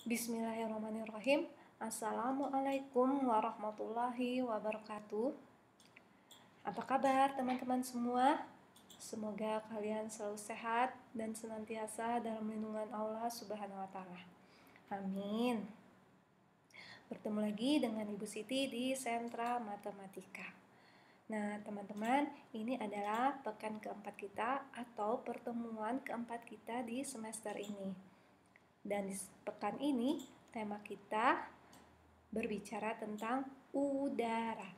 Bismillahirrahmanirrahim. Assalamualaikum warahmatullahi wabarakatuh. Apa kabar teman-teman semua? Semoga kalian selalu sehat dan senantiasa dalam lindungan Allah Subhanahu wa Ta'ala. Amin. Bertemu lagi dengan Ibu Siti di Sentra Matematika. Nah, teman-teman, ini adalah pekan keempat kita atau pertemuan keempat kita di semester ini. Dan di pekan ini tema kita berbicara tentang udara,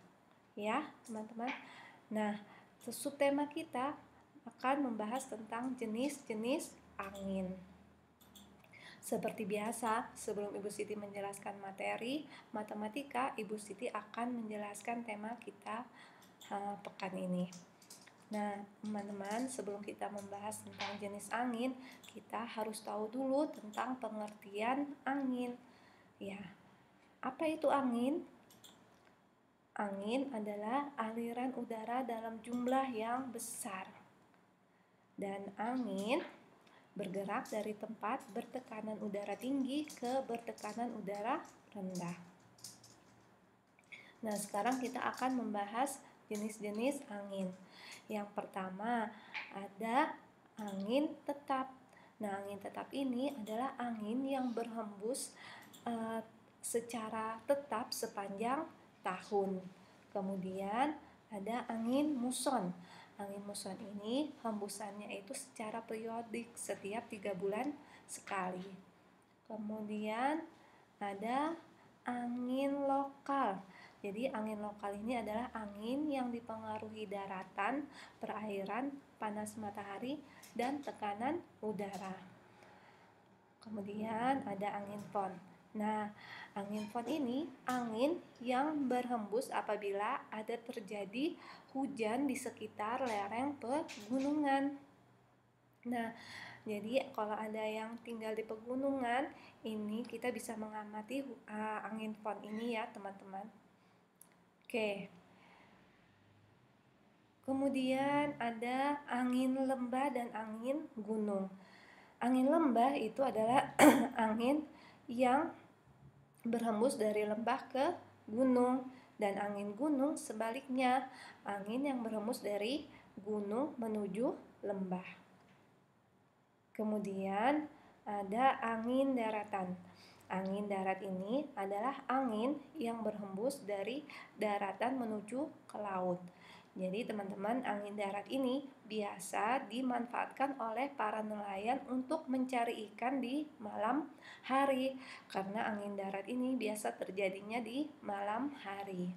ya teman-teman. Nah, subtema kita akan membahas tentang jenis-jenis angin. Seperti biasa, sebelum Ibu Siti menjelaskan materi matematika, Ibu Siti akan menjelaskan tema kita pekan ini. Nah, teman-teman, sebelum kita membahas tentang jenis angin, kita harus tahu dulu tentang pengertian angin. Ya, apa itu angin? Angin adalah aliran udara dalam jumlah yang besar. Dan angin bergerak dari tempat bertekanan udara tinggi ke bertekanan udara rendah. Nah, sekarang kita akan membahas jenis-jenis angin. Yang pertama ada angin tetap. Nah, angin tetap ini adalah angin yang berhembus secara tetap sepanjang tahun. Kemudian ada angin muson. Angin muson ini hembusannya itu secara periodik setiap 3 bulan sekali. Kemudian ada angin lokal. Jadi angin lokal ini adalah angin yang dipengaruhi daratan, perairan, panas matahari, dan tekanan udara. Kemudian ada angin pon. Nah, angin pon ini angin yang berhembus apabila ada terjadi hujan di sekitar lereng pegunungan. Nah, jadi kalau ada yang tinggal di pegunungan, ini kita bisa mengamati angin pon ini ya teman-teman. Oke. Kemudian ada angin lembah dan angin gunung. Angin lembah itu adalah angin yang berhembus dari lembah ke gunung, dan angin gunung sebaliknya, angin yang berhembus dari gunung menuju lembah. Kemudian ada angin daratan. Angin darat ini adalah angin yang berhembus dari daratan menuju ke laut. Jadi teman-teman, angin darat ini biasa dimanfaatkan oleh para nelayan untuk mencari ikan di malam hari, karena angin darat ini biasa terjadinya di malam hari.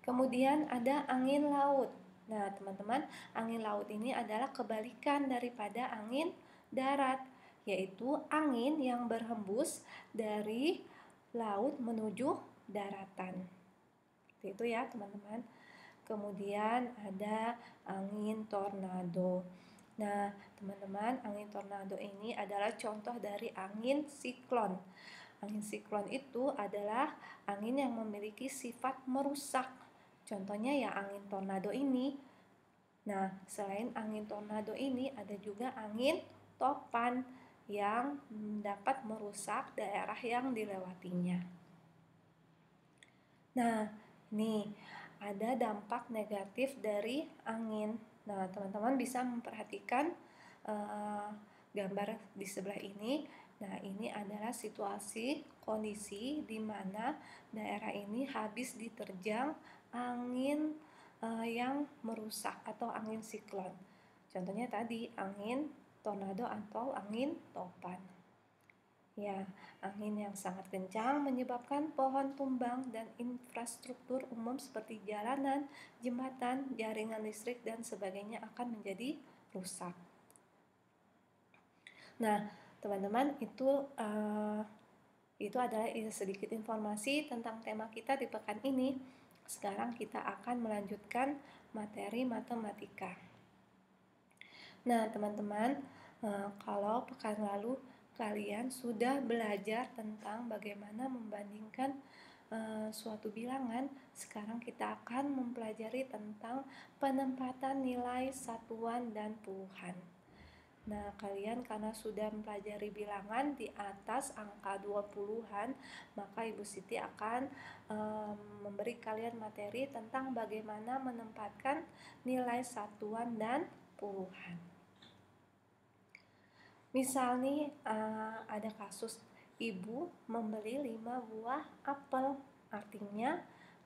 Kemudian ada angin laut. Nah, teman-teman, angin laut ini adalah kebalikan daripada angin darat, yaitu angin yang berhembus dari laut menuju daratan. Itu ya teman-teman. Kemudian ada angin tornado. Nah, teman-teman, angin tornado ini adalah contoh dari angin siklon. Angin siklon itu adalah angin yang memiliki sifat merusak. Contohnya ya angin tornado ini. Nah, selain angin tornado ini ada juga angin topan yang dapat merusak daerah yang dilewatinya. Nah, nih ada dampak negatif dari angin. Nah, teman-teman bisa memperhatikan gambar di sebelah ini. Nah, ini adalah situasi kondisi di mana daerah ini habis diterjang angin yang merusak atau angin siklon. Contohnya tadi angin tornado atau angin topan. Ya, angin yang sangat kencang menyebabkan pohon tumbang dan infrastruktur umum seperti jalanan, jembatan, jaringan listrik, dan sebagainya akan menjadi rusak. Nah, teman-teman, itu adalah sedikit informasi tentang tema kita di pekan ini. Sekarang kita akan melanjutkan materi matematika. Nah, teman-teman, kalau pekan lalu kalian sudah belajar tentang bagaimana membandingkan suatu bilangan, sekarang kita akan mempelajari tentang penempatan nilai satuan dan puluhan. Nah, kalian karena sudah mempelajari bilangan di atas angka 20-an, maka Ibu Siti akan memberi kalian materi tentang bagaimana menempatkan nilai satuan dan puluhan. Misal nih, ada kasus ibu membeli 5 buah apel, artinya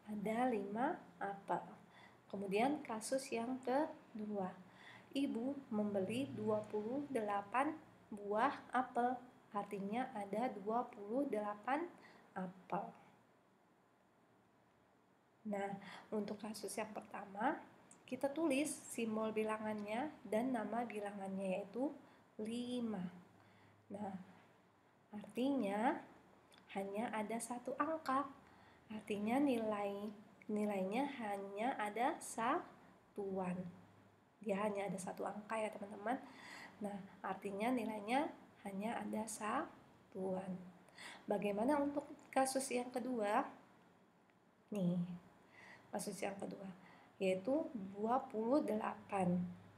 ada 5 apel. Kemudian kasus yang kedua, ibu membeli 28 buah apel, artinya ada 28 apel. Nah, untuk kasus yang pertama, kita tulis simbol bilangannya dan nama bilangannya yaitu 5. Nah, artinya hanya ada satu angka. Artinya nilainya hanya ada satuan. Dia hanya ada satu angka ya teman-teman. Nah, artinya nilainya hanya ada satuan. Bagaimana untuk kasus yang kedua? Nih, kasus yang kedua yaitu 28.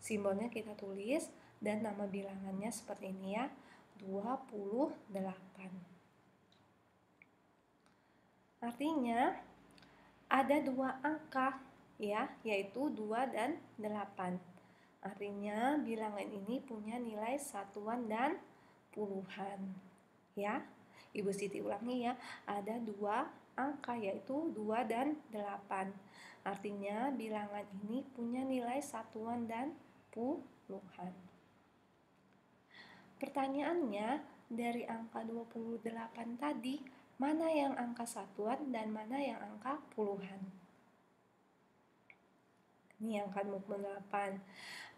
Simbolnya kita tulis dan nama bilangannya seperti ini ya, 28. Artinya ada dua angka ya, yaitu 2 dan 8. Artinya bilangan ini punya nilai satuan dan puluhan. Ya, Ibu Siti ulangi ya, ada dua angka yaitu 2 dan 8. Artinya bilangan ini punya nilai satuan dan puluhan. Pertanyaannya, dari angka 28 tadi, mana yang angka satuan dan mana yang angka puluhan? Ini angka 28.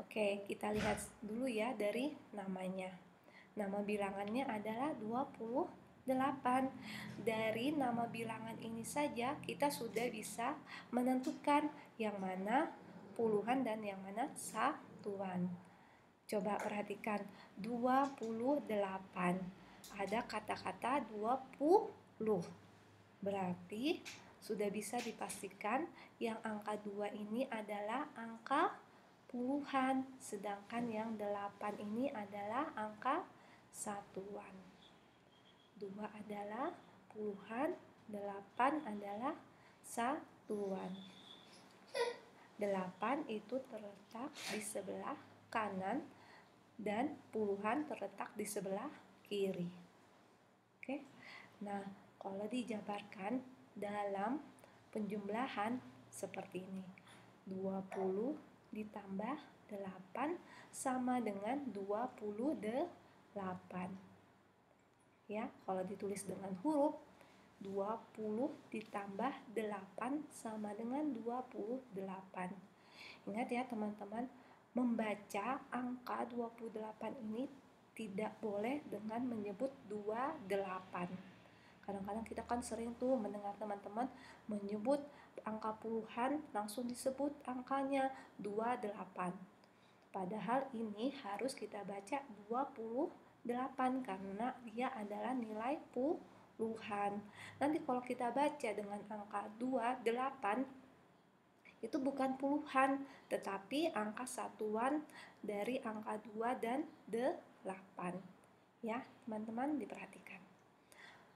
Oke, kita lihat dulu ya dari namanya. Nama bilangannya adalah 28. Dari nama bilangan ini saja kita sudah bisa menentukan yang mana puluhan dan yang mana satuan. Coba perhatikan 28. Ada kata-kata 20. Berarti sudah bisa dipastikan yang angka 2 ini adalah angka puluhan, sedangkan yang 8 ini adalah angka satuan. 2 adalah puluhan, 8 adalah satuan. 8 itu terletak di sebelah kanan dan puluhan terletak di sebelah kiri. Oke. Nah, kalau dijabarkan dalam penjumlahan seperti ini, 20 ditambah 8 sama dengan 28. Ya, kalau ditulis dengan huruf 20 ditambah 8 sama dengan 28. Ingat ya teman-teman, membaca angka 28 ini tidak boleh dengan menyebut 28. Kadang-kadang kita kan sering tuh mendengar teman-teman menyebut angka puluhan langsung disebut angkanya 28. Padahal ini harus kita baca 28 karena dia adalah nilai puluhan. Nanti kalau kita baca dengan angka 28 itu bukan puluhan, tetapi angka satuan dari angka 2 dan 8. Ya, teman-teman diperhatikan.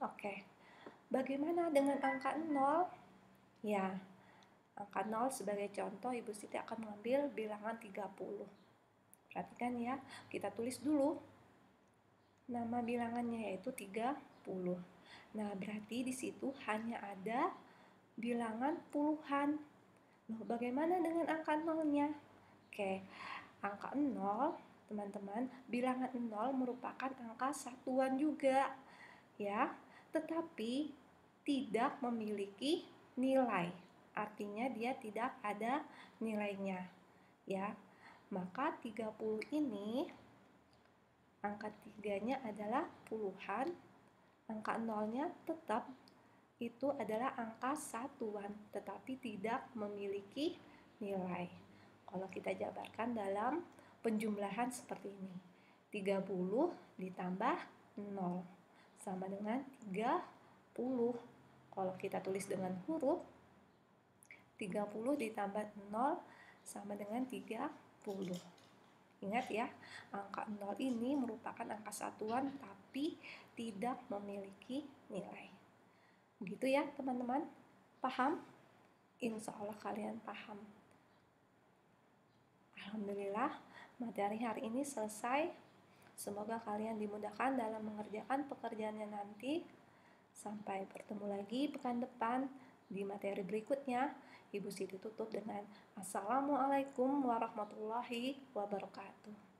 Oke, bagaimana dengan angka 0? Ya, angka 0 sebagai contoh Ibu Siti akan mengambil bilangan 30. Perhatikan ya, kita tulis dulu nama bilangannya yaitu 30. Nah, berarti di situ hanya ada bilangan puluhan. Loh, bagaimana dengan angka 0-nya? Oke, angka 0, teman-teman, bilangan 0 merupakan angka satuan juga. Ya, tetapi tidak memiliki nilai. Artinya dia tidak ada nilainya. Ya. Maka 30 ini angka 3-nya adalah puluhan, angka 0-nya tetap itu adalah angka satuan, tetapi tidak memiliki nilai. Kalau kita jabarkan dalam penjumlahan seperti ini, 30 ditambah 0 sama dengan 30. Kalau kita tulis dengan huruf, 30 ditambah 0 sama dengan 30. Ingat ya, angka 0 ini merupakan angka satuan tapi tidak memiliki nilai. Begitu ya teman-teman, paham? Insya Allah kalian paham. Alhamdulillah, materi hari ini selesai. Semoga kalian dimudahkan dalam mengerjakan pekerjaannya nanti. Sampai bertemu lagi pekan depan di materi berikutnya. Ibu Siti tutup dengan Assalamualaikum warahmatullahi wabarakatuh.